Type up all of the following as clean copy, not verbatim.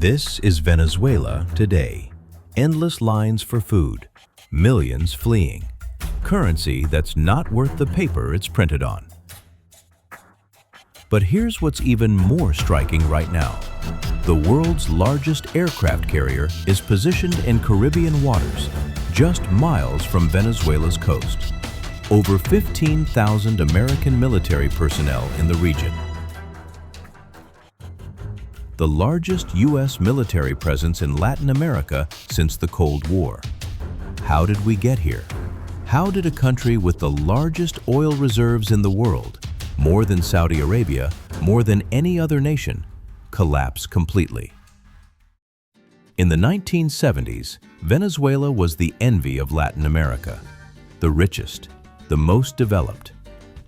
This is Venezuela today. Endless lines for food, millions fleeing, currency that's not worth the paper it's printed on. But here's what's even more striking right now. The world's largest aircraft carrier is positioned in Caribbean waters, just miles from Venezuela's coast. Over 15,000 American military personnel in the region. The largest U.S. military presence in Latin America since the Cold War. How did we get here? How did a country with the largest oil reserves in the world, more than Saudi Arabia, more than any other nation, collapse completely? In the 1970s, Venezuela was the envy of Latin America, the richest, the most developed.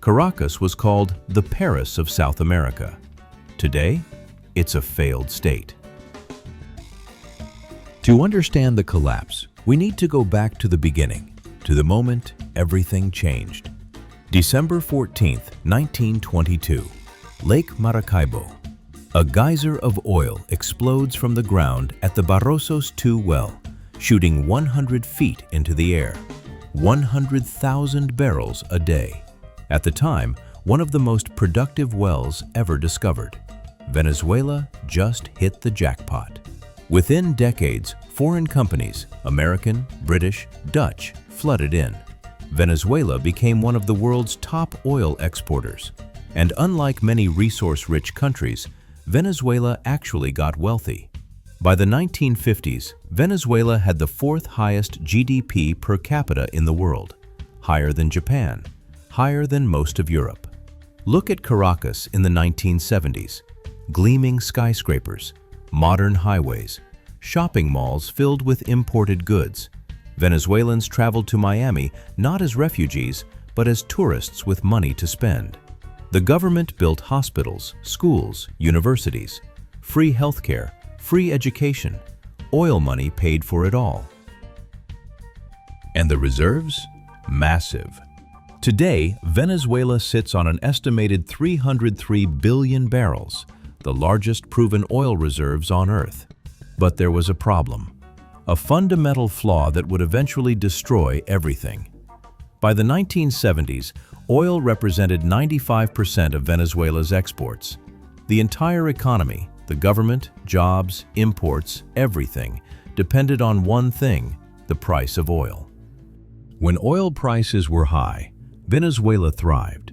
Caracas was called the Paris of South America. Today, it's a failed state. To understand the collapse, we need to go back to the beginning, to the moment everything changed. December 14, 1922, Lake Maracaibo. A geyser of oil explodes from the ground at the Barrosos II well, shooting 100 feet into the air. 100,000 barrels a day. At the time, one of the most productive wells ever discovered. Venezuela just hit the jackpot. Within decades, foreign companies, American, British, Dutch, flooded in. Venezuela became one of the world's top oil exporters. And unlike many resource-rich countries, Venezuela actually got wealthy. By the 1950s, Venezuela had the fourth highest GDP per capita in the world, higher than Japan, higher than most of Europe. Look at Caracas in the 1970s. Gleaming skyscrapers, modern highways, shopping malls filled with imported goods. Venezuelans traveled to Miami not as refugees, but as tourists with money to spend. The government built hospitals, schools, universities, free healthcare, free education. Oil money paid for it all. And the reserves? Massive. Today, Venezuela sits on an estimated 303 billion barrels, the largest proven oil reserves on Earth. But there was a problem, a fundamental flaw that would eventually destroy everything. By the 1970s, oil represented 95% of Venezuela's exports. The entire economy, the government, jobs, imports, everything, depended on one thing, the price of oil. When oil prices were high, Venezuela thrived.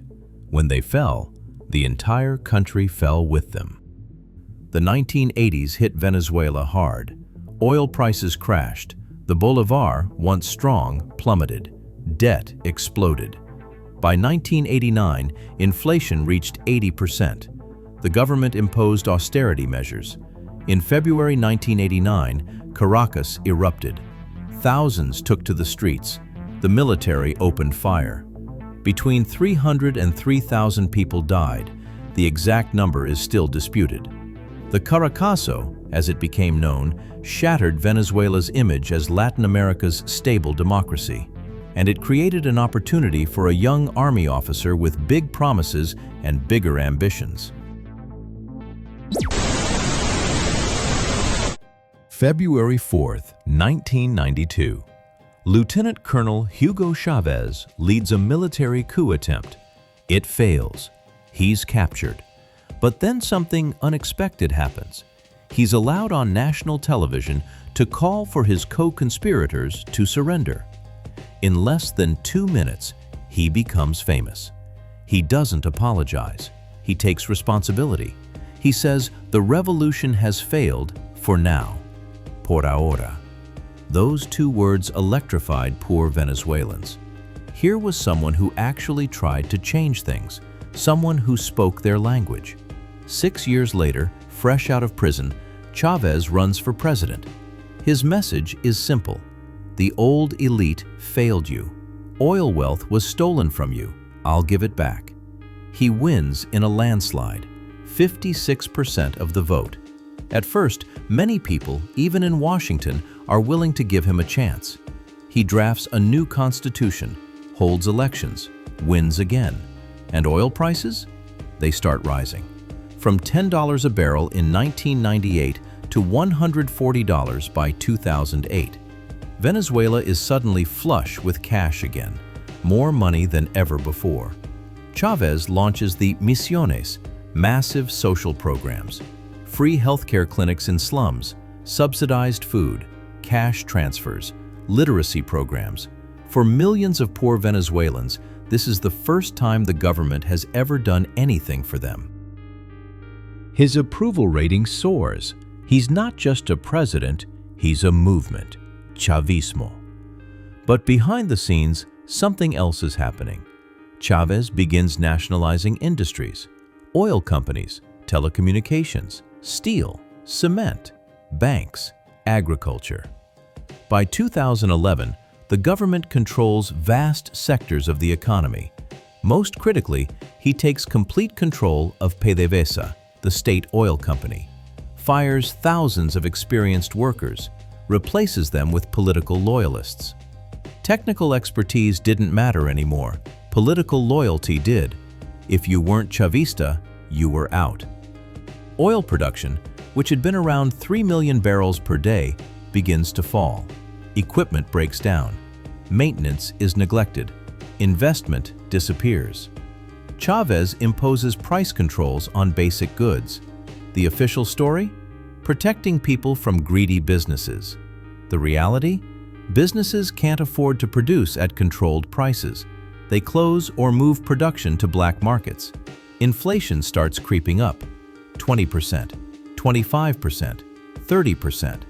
When they fell, the entire country fell with them. The 1980s hit Venezuela hard. Oil prices crashed. The bolivar, once strong, plummeted. Debt exploded. By 1989, inflation reached 80%. The government imposed austerity measures. In February 1989, Caracas erupted. Thousands took to the streets. The military opened fire. Between 300 and 3,000 people died. The exact number is still disputed. The Caracazo, as it became known, shattered Venezuela's image as Latin America's stable democracy. And it created an opportunity for a young army officer with big promises and bigger ambitions. February 4th, 1992. Lieutenant Colonel Hugo Chávez leads a military coup attempt. It fails. He's captured. But then something unexpected happens. He's allowed on national television to call for his co-conspirators to surrender. In less than 2 minutes, he becomes famous. He doesn't apologize. He takes responsibility. He says the revolution has failed for now. Por ahora. Those 2 words electrified poor Venezuelans. Here was someone who actually tried to change things, someone who spoke their language. 6 years later, fresh out of prison, Chávez runs for president. His message is simple. The old elite failed you. Oil wealth was stolen from you. I'll give it back. He wins in a landslide, 56% of the vote. At first, many people, even in Washington, are willing to give him a chance. He drafts a new constitution, holds elections, wins again. And oil prices? They start rising. From $10 a barrel in 1998 to $140 by 2008. Venezuela is suddenly flush with cash again, more money than ever before. Chávez launches the Misiones, massive social programs, free healthcare clinics in slums, subsidized food, cash transfers, literacy programs. For millions of poor Venezuelans, this is the first time the government has ever done anything for them. His approval rating soars. He's not just a president, he's a movement, Chavismo. But behind the scenes, something else is happening. Chávez begins nationalizing industries, oil companies, telecommunications, steel, cement, banks, agriculture. By 2011, the government controls vast sectors of the economy. Most critically, he takes complete control of PDVSA, the state oil company, fires thousands of experienced workers, replaces them with political loyalists. Technical expertise didn't matter anymore. Political loyalty did. If you weren't Chavista, you were out. Oil production, which had been around 3 million barrels per day, begins to fall. Equipment breaks down. Maintenance is neglected. Investment disappears. Chávez imposes price controls on basic goods. The official story? Protecting people from greedy businesses. The reality? Businesses can't afford to produce at controlled prices. They close or move production to black markets. Inflation starts creeping up. 20%, 25%, 30%.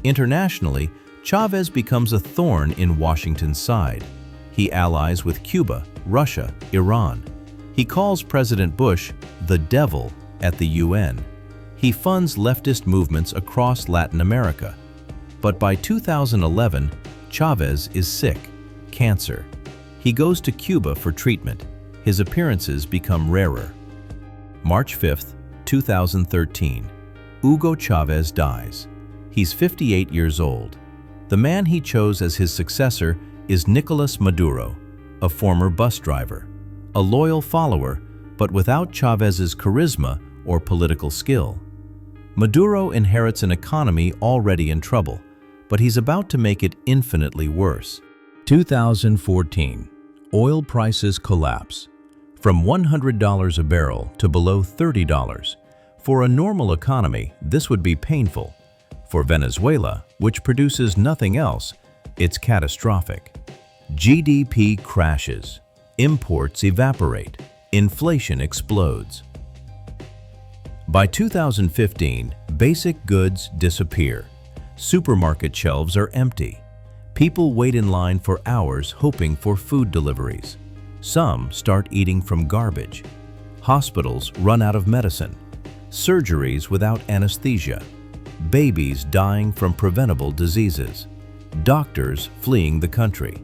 Internationally, Chávez becomes a thorn in Washington's side. He allies with Cuba, Russia, Iran. He calls President Bush the devil at the UN. He funds leftist movements across Latin America. But by 2011, Chávez is sick, cancer. He goes to Cuba for treatment. His appearances become rarer. March 5, 2013, Hugo Chávez dies. He's 58 years old. The man he chose as his successor is Nicolás Maduro, a former bus driver, a loyal follower, but without Chávez's charisma or political skill. Maduro inherits an economy already in trouble, but he's about to make it infinitely worse. 2014, oil prices collapse. From $100 a barrel to below $30. For a normal economy, this would be painful. For Venezuela, which produces nothing else, it's catastrophic. GDP crashes. Imports evaporate. Inflation explodes. By 2015, basic goods disappear. Supermarket shelves are empty. People wait in line for hours hoping for food deliveries. Some start eating from garbage. Hospitals run out of medicine. Surgeries without anesthesia. Babies dying from preventable diseases. Doctors fleeing the country.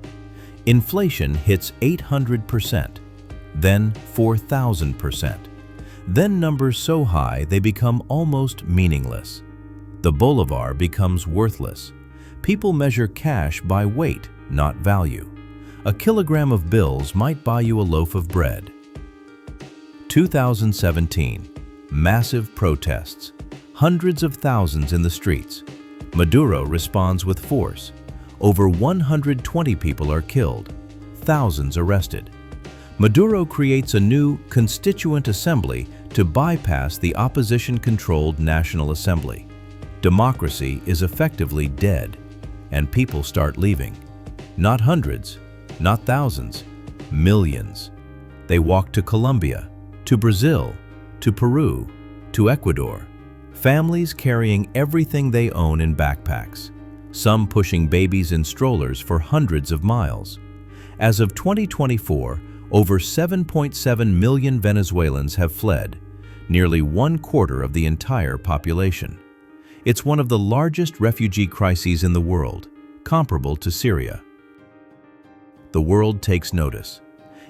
Inflation hits 800%, then 4,000%. Then numbers so high they become almost meaningless. The bolivar becomes worthless. People measure cash by weight, not value. A kilogram of bills might buy you a loaf of bread. 2017, massive protests. Hundreds of thousands in the streets. Maduro responds with force. Over 120 people are killed. Thousands arrested. Maduro creates a new Constituent Assembly to bypass the opposition-controlled National Assembly. Democracy is effectively dead, and people start leaving. Not hundreds, not thousands, millions. They walk to Colombia, to Brazil, to Peru, to Ecuador. Families carrying everything they own in backpacks, some pushing babies in strollers for hundreds of miles. As of 2024, over 7.7 million Venezuelans have fled, nearly 1/4 of the entire population. It's one of the largest refugee crises in the world, comparable to Syria. The world takes notice.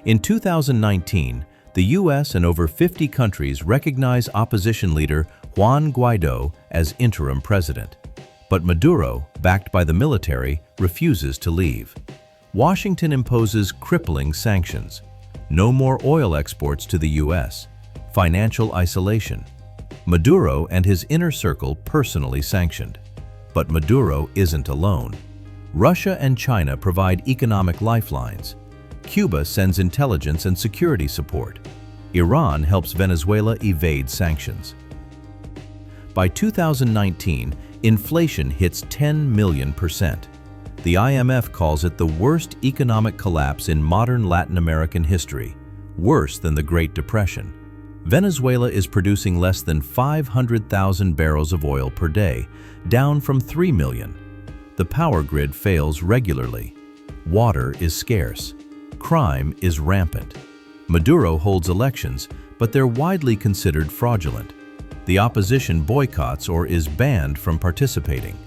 In 2019, the US and over 50 countries recognize opposition leader Juan Guaidó as interim president. But Maduro, backed by the military, refuses to leave. Washington imposes crippling sanctions. No more oil exports to the US. Financial isolation. Maduro and his inner circle personally sanctioned. But Maduro isn't alone. Russia and China provide economic lifelines. Cuba sends intelligence and security support. Iran helps Venezuela evade sanctions. By 2019, inflation hits 10 million%. The IMF calls it the worst economic collapse in modern Latin American history, worse than the Great Depression. Venezuela is producing less than 500,000 barrels of oil per day, down from 3 million. The power grid fails regularly. Water is scarce. Crime is rampant. Maduro holds elections, but they're widely considered fraudulent. The opposition boycotts or is banned from participating.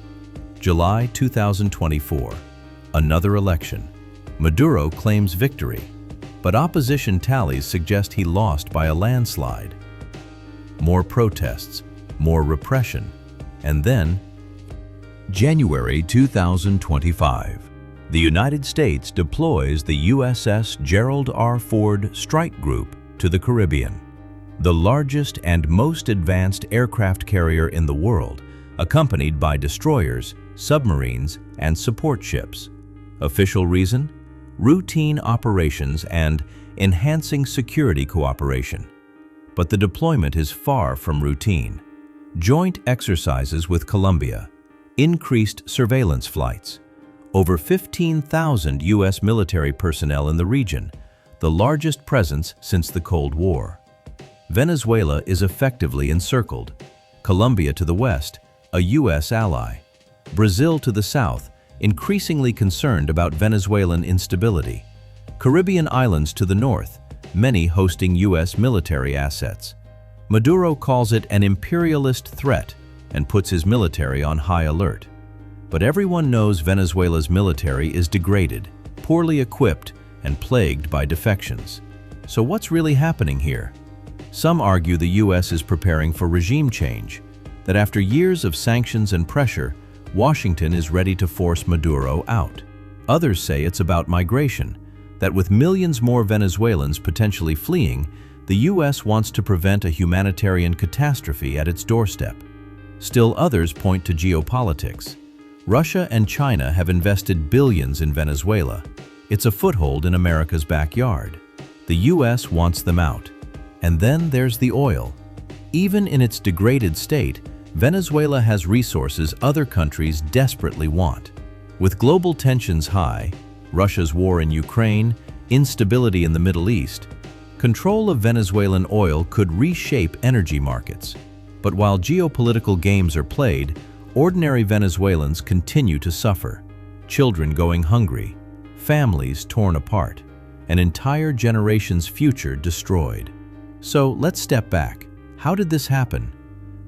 July 2024. Another election. Maduro claims victory, but opposition tallies suggest he lost by a landslide. More protests, more repression, and then January 2025. The United States deploys the USS Gerald R. Ford Strike Group to the Caribbean, the largest and most advanced aircraft carrier in the world, accompanied by destroyers, submarines, and support ships. Official reason? Routine operations and enhancing security cooperation. But the deployment is far from routine. Joint exercises with Colombia, increased surveillance flights, over 15,000 U.S. military personnel in the region, the largest presence since the Cold War. Venezuela is effectively encircled. Colombia to the west, a U.S. ally. Brazil to the south, increasingly concerned about Venezuelan instability. Caribbean islands to the north, many hosting U.S. military assets. Maduro calls it an imperialist threat and puts his military on high alert. But everyone knows Venezuela's military is degraded, poorly equipped, and plagued by defections. So what's really happening here? Some argue the U.S. is preparing for regime change, that after years of sanctions and pressure, Washington is ready to force Maduro out. Others say it's about migration, that with millions more Venezuelans potentially fleeing, the U.S. wants to prevent a humanitarian catastrophe at its doorstep. Still others point to geopolitics. Russia and China have invested billions in Venezuela. It's a foothold in America's backyard. The U.S. wants them out. And then there's the oil. Even in its degraded state, Venezuela has resources other countries desperately want. With global tensions high, Russia's war in Ukraine, instability in the Middle East, control of Venezuelan oil could reshape energy markets. But while geopolitical games are played, ordinary Venezuelans continue to suffer. Children going hungry, families torn apart, an entire generation's future destroyed. So let's step back. How did this happen?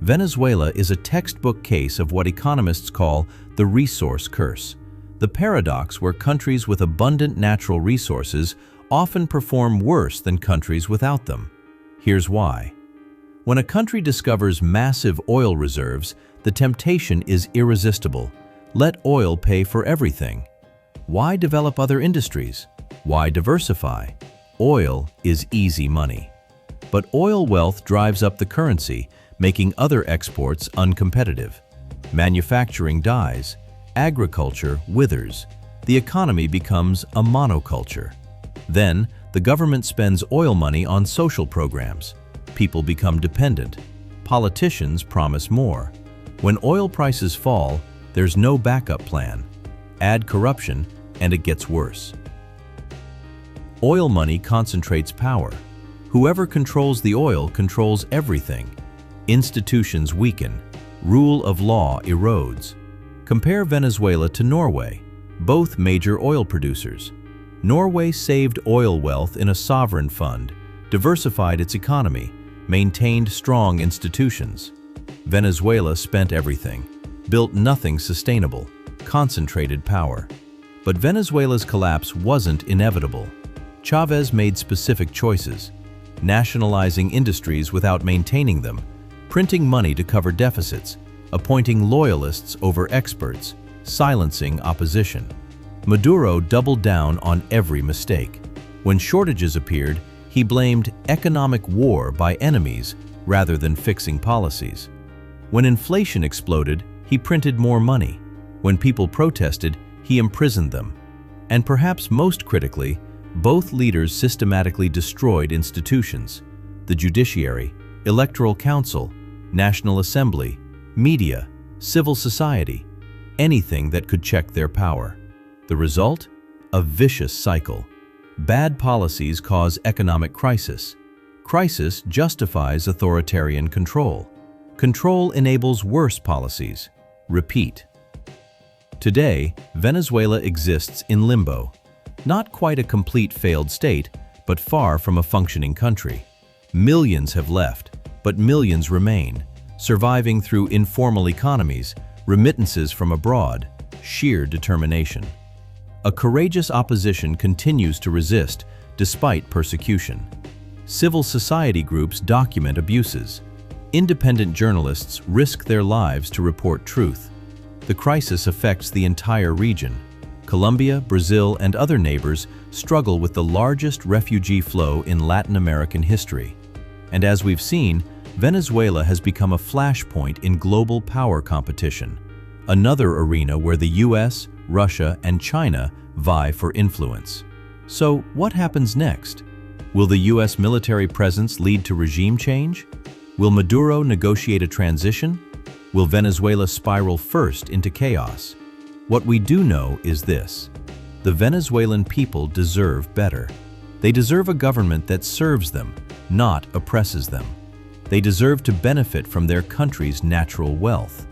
Venezuela is a textbook case of what economists call the resource curse, the paradox where countries with abundant natural resources often perform worse than countries without them. Here's why. When a country discovers massive oil reserves, the temptation is irresistible. Let oil pay for everything. Why develop other industries? Why diversify? Oil is easy money. But oil wealth drives up the currency, making other exports uncompetitive. Manufacturing dies, agriculture withers, the economy becomes a monoculture. Then, the government spends oil money on social programs. People become dependent. Politicians promise more. When oil prices fall, there's no backup plan. Add corruption, and it gets worse. Oil money concentrates power. Whoever controls the oil controls everything. Institutions weaken. Rule of law erodes. Compare Venezuela to Norway, both major oil producers. Norway saved oil wealth in a sovereign fund, diversified its economy, maintained strong institutions. Venezuela spent everything, built nothing sustainable, concentrated power. But Venezuela's collapse wasn't inevitable. Chávez made specific choices, nationalizing industries without maintaining them, printing money to cover deficits, appointing loyalists over experts, silencing opposition. Maduro doubled down on every mistake. When shortages appeared, he blamed economic war by enemies rather than fixing policies. When inflation exploded, he printed more money. When people protested, he imprisoned them. And perhaps most critically, both leaders systematically destroyed institutions: the judiciary, electoral council, National Assembly, media, civil society, anything that could check their power. The result? A vicious cycle. Bad policies cause economic crisis. Crisis justifies authoritarian control. Control enables worse policies. Repeat. Today, Venezuela exists in limbo. Not quite a complete failed state, but far from a functioning country. Millions have left, but millions remain, surviving through informal economies, remittances from abroad, sheer determination. A courageous opposition continues to resist despite persecution. Civil society groups document abuses. Independent journalists risk their lives to report truth. The crisis affects the entire region. Colombia, Brazil, and other neighbors struggle with the largest refugee flow in Latin American history. And as we've seen, Venezuela has become a flashpoint in global power competition, another arena where the US, Russia, and China vie for influence. So, what happens next? Will the US military presence lead to regime change? Will Maduro negotiate a transition? Will Venezuela spiral first into chaos? What we do know is this: the Venezuelan people deserve better. They deserve a government that serves them, not oppresses them. They deserve to benefit from their country's natural wealth.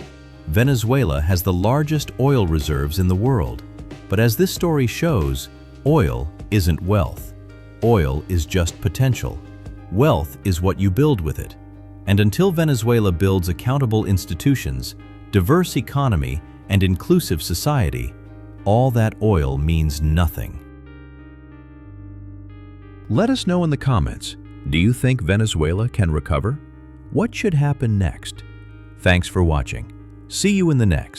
Venezuela has the largest oil reserves in the world. But as this story shows, oil isn't wealth. Oil is just potential. Wealth is what you build with it. And until Venezuela builds accountable institutions, diverse economy, and inclusive society, all that oil means nothing. Let us know in the comments, do you think Venezuela can recover? What should happen next? Thanks for watching. See you in the next.